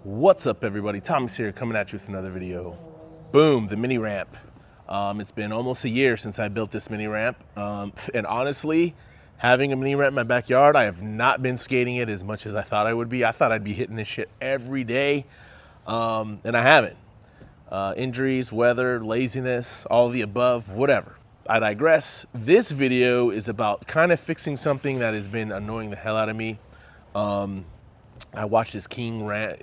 What's up, everybody? Thomas here, coming at you with another video. Boom, the mini ramp. It's been almost a year since I built this mini ramp. And honestly, having a mini ramp in my backyard, I have not been skating it as much as I thought I would be. I thought I'd be hitting this shit every day, and I haven't. Injuries, weather, laziness, all of the above, whatever. I digress. This video is about kind of fixing something that has been annoying the hell out of me. I watched this Keen ramp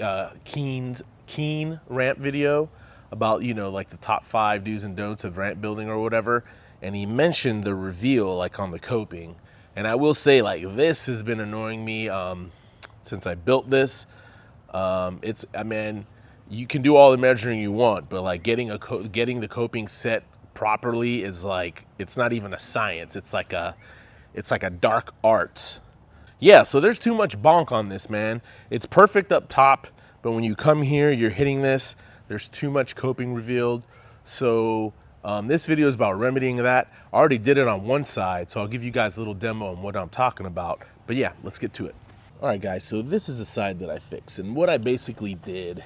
video about, like the top 5 do's and don'ts of ramp building or whatever. And he mentioned the reveal, like on the coping. And I will say, like, this has been annoying me since I built this. You can do all the measuring you want, but like getting the coping set properly is like, it's not even a science. It's like a dark art. Yeah, so there's too much bonk on this, man. It's perfect up top, but when you come here, you're hitting this, there's too much coping revealed. So this video is about remedying that. I already did it on one side, so I'll give you guys a little demo on what I'm talking about. But yeah, let's get to it. All right, guys, so this is the side that I fixed. And what I basically did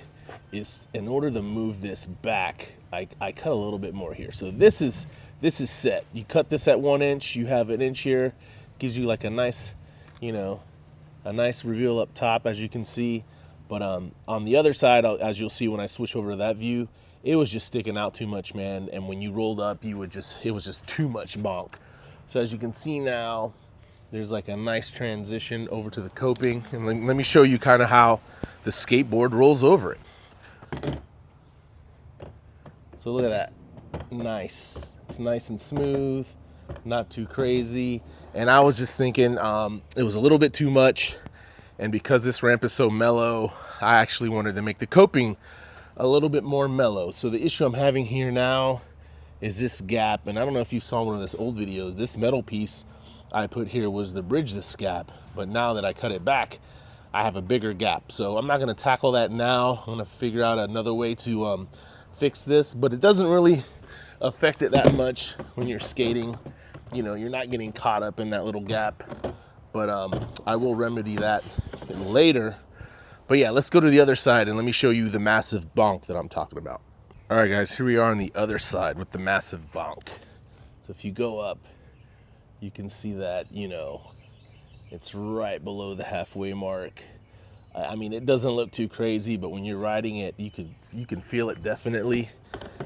is, in order to move this back, I cut a little bit more here. So this is set. You cut this at 1 inch, you have an inch here, gives you like a nice reveal up top, as you can see. But on the other side, as you'll see when I switch over to that view, it was just sticking out too much, man. And when you rolled up, it was just too much bonk. So as you can see now, there's like a nice transition over to the coping. And let me show you kind of how the skateboard rolls over it. So look at that. Nice. It's nice and smooth, not too crazy. And I was just thinking it was a little bit too much. And because this ramp is so mellow, I actually wanted to make the coping a little bit more mellow. So the issue I'm having here now is this gap. And I don't know if you saw one of this old videos. This metal piece I put here was to bridge this gap. But now that I cut it back, I have a bigger gap. So I'm not going to tackle that now. I'm going to figure out another way to fix this. But it doesn't really affect it that much when you're skating. You're not getting caught up in that little gap. But I will remedy that later. But yeah, let's go to the other side and let me show you the massive bonk that I'm talking about. All right, guys, here we are on the other side with the massive bonk. So if you go up, you can see that, it's right below the halfway mark. I mean, it doesn't look too crazy, but when you're riding it, you can feel it definitely.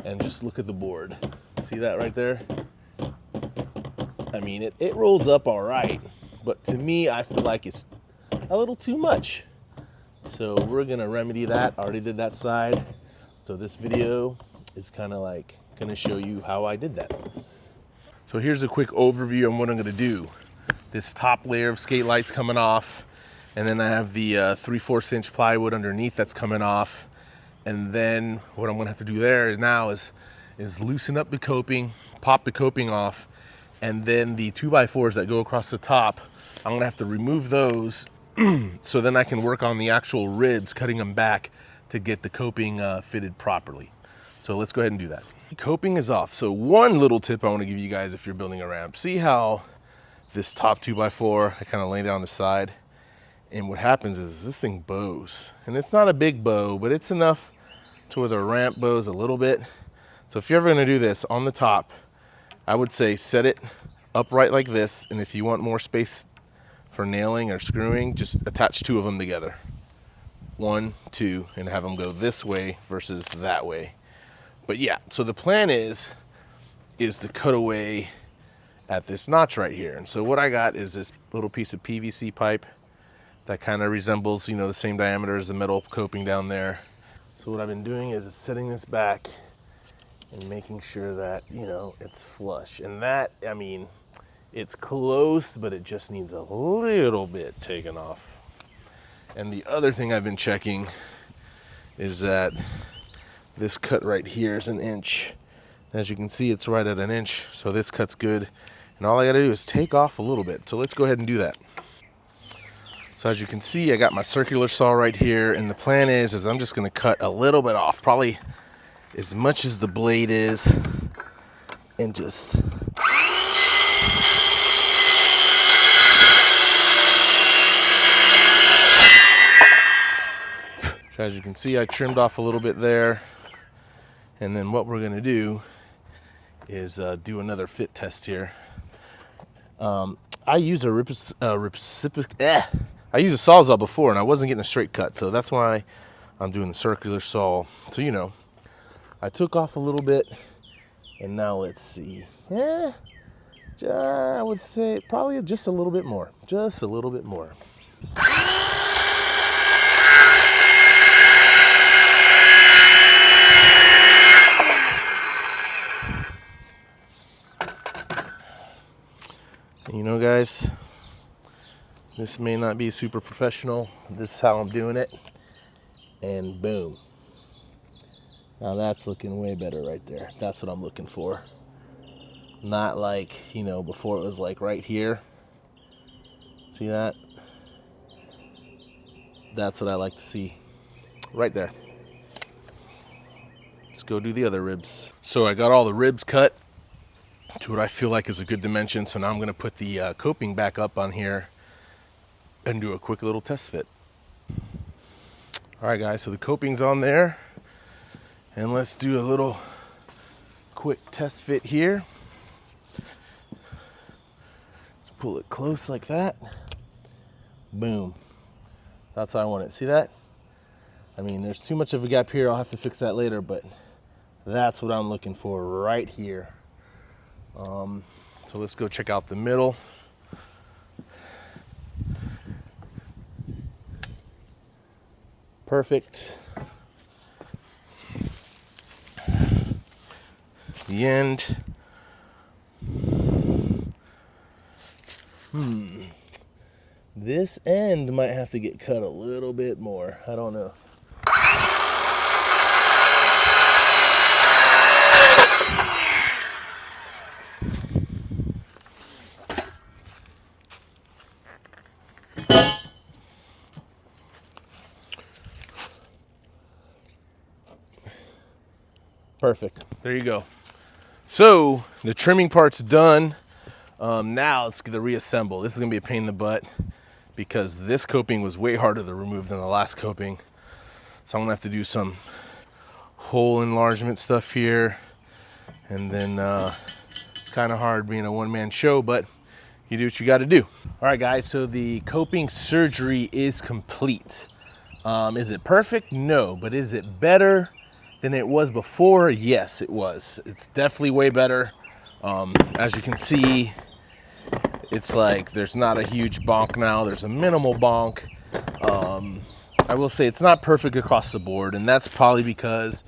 And just look at the board. See that right there? I mean, it rolls up all right, but to me, I feel like it's a little too much. So we're gonna remedy that. I already did that side. So this video is kind of like gonna show you how I did that. So here's a quick overview on what I'm gonna do. This top layer of skate lights coming off, and then I have the 3/4 inch plywood underneath that's coming off. And then what I'm gonna have to do there now is loosen up the coping, pop the coping off, and then the 2x4s that go across the top, I'm gonna have to remove those so then I can work on the actual ribs, cutting them back to get the coping fitted properly. So let's go ahead and do that. Coping is off. So one little tip I wanna give you guys if you're building a ramp, see how this top 2x4, I kind of lay down the side, and what happens is this thing bows. And it's not a big bow, but it's enough to where the ramp bows a little bit. So if you're ever gonna do this on the top, I would say set it upright like this, and if you want more space for nailing or screwing, just attach 2 of them together. 1, 2, and have them go this way versus that way. But yeah, so the plan is to cut away at this notch right here. And so what I got is this little piece of PVC pipe that kind of resembles, the same diameter as the metal coping down there. So what I've been doing is setting this back and making sure that, it's flush. And that, I mean, it's close, but it just needs a little bit taken off. And the other thing I've been checking is that this cut right here is 1 inch. As you can see, it's right at 1 inch, so this cut's good. And all I gotta do is take off a little bit. So let's go ahead and do that. So as you can see, I got my circular saw right here, and the plan is I'm just gonna cut a little bit off, probably as much as the blade is, and just So as you can see, I trimmed off a little bit there. And then what we're gonna do is do another fit test here. I used a I used a Sawzall before and I wasn't getting a straight cut, so that's why I'm doing the circular saw. So you know, I took off a little bit, and now let's see. I would say probably just a little bit more, just a little bit more. You know, guys, this may not be super professional. This is how I'm doing it. And boom. Now that's looking way better right there. That's what I'm looking for. Not like, you know, before it was like right here. See that? That's what I like to see. Right there. Let's go do the other ribs. So I got all the ribs cut to what I feel like is a good dimension. So now I'm gonna put the coping back up on here and do a quick little test fit. All right, guys, so the coping's on there. And let's do a little quick test fit here. Pull it close like that. Boom. That's how I want it. See that? I mean, there's too much of a gap here. I'll have to fix that later, but that's what I'm looking for right here. So let's go check out the middle. Perfect. The end. This end might have to get cut a little bit more. I don't know. Perfect. There you go. So the trimming part's done. Now let's get the reassemble. This is gonna be a pain in the butt because this coping was way harder to remove than the last coping. So I'm gonna have to do some hole enlargement stuff here. And then it's kind of hard being a one-man show, but you do what you gotta do. All right, guys, so the coping surgery is complete. Is it perfect? No, but is it better than it was before? Yes, it was. It's definitely way better. As you can see, it's like there's not a huge bonk now. There's a minimal bonk. I will say it's not perfect across the board, and that's probably because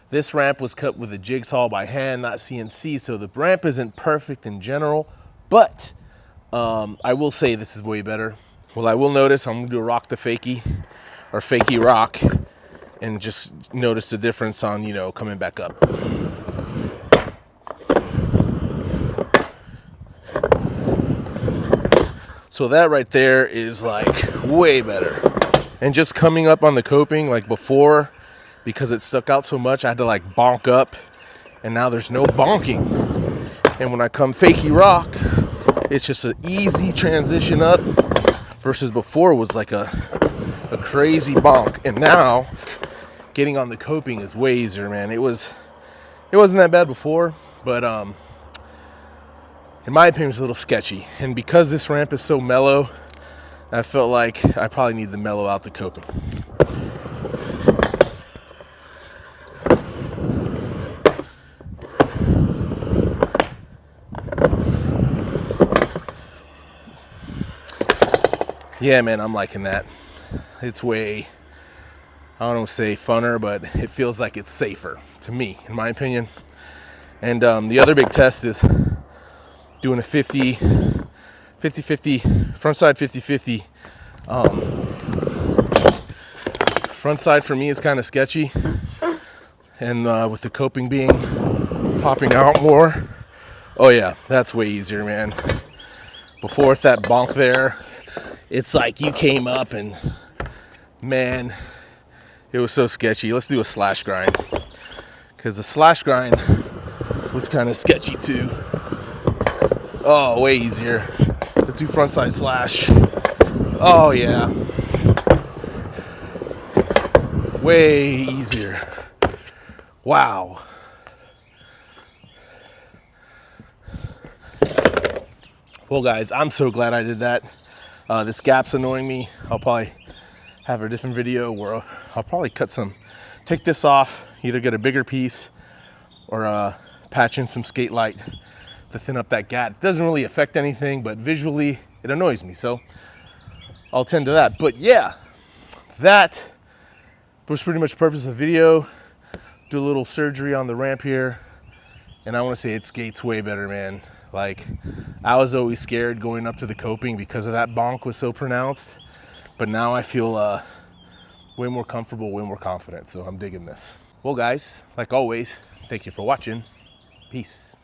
this ramp was cut with a jigsaw by hand, not CNC, so the ramp isn't perfect in general, but I will say this is way better. Well, I will notice I'm gonna do a rock to fakie, or fakie rock, and just notice the difference on, you know, coming back up. So that right there is like way better. And just coming up on the coping, like before, because it stuck out so much, I had to like bonk up, and now there's no bonking. And when I come fakie rock, it's just an easy transition up, versus before was like a crazy bonk. And now getting on the coping is way easier, man. It wasn't that bad before, but in my opinion, it's a little sketchy. And because this ramp is so mellow, I felt like I probably need to mellow out the coping. Yeah, man, I'm liking that. It's way, I don't want to say funner, but it feels like it's safer to me, in my opinion. And the other big test is doing a 50-50, front side 50-50. Front side for me is kind of sketchy. And with the coping being popping out more, oh yeah, that's way easier, man. Before with that bonk there, it's like you came up and, man, it was so sketchy. Let's do a slash grind, because the slash grind was kind of sketchy too. Oh, way easier. Let's do front side slash. Oh yeah. way easier. Wow. Well, guys, I'm so glad I did that. This gap's annoying me. I'll probably have a different video where I'll probably take this off, either get a bigger piece or patch in some skate light to thin up that gap. It doesn't really affect anything, but visually it annoys me, so I'll tend to that. But yeah, that was pretty much the purpose of the video. Do a little surgery on the ramp here, and I want to say it skates way better, man. Like, I was always scared going up to the coping because of that bonk was so pronounced, but now I feel way more comfortable, way more confident, so I'm digging this. Well, guys, like always, thank you for watching. Peace.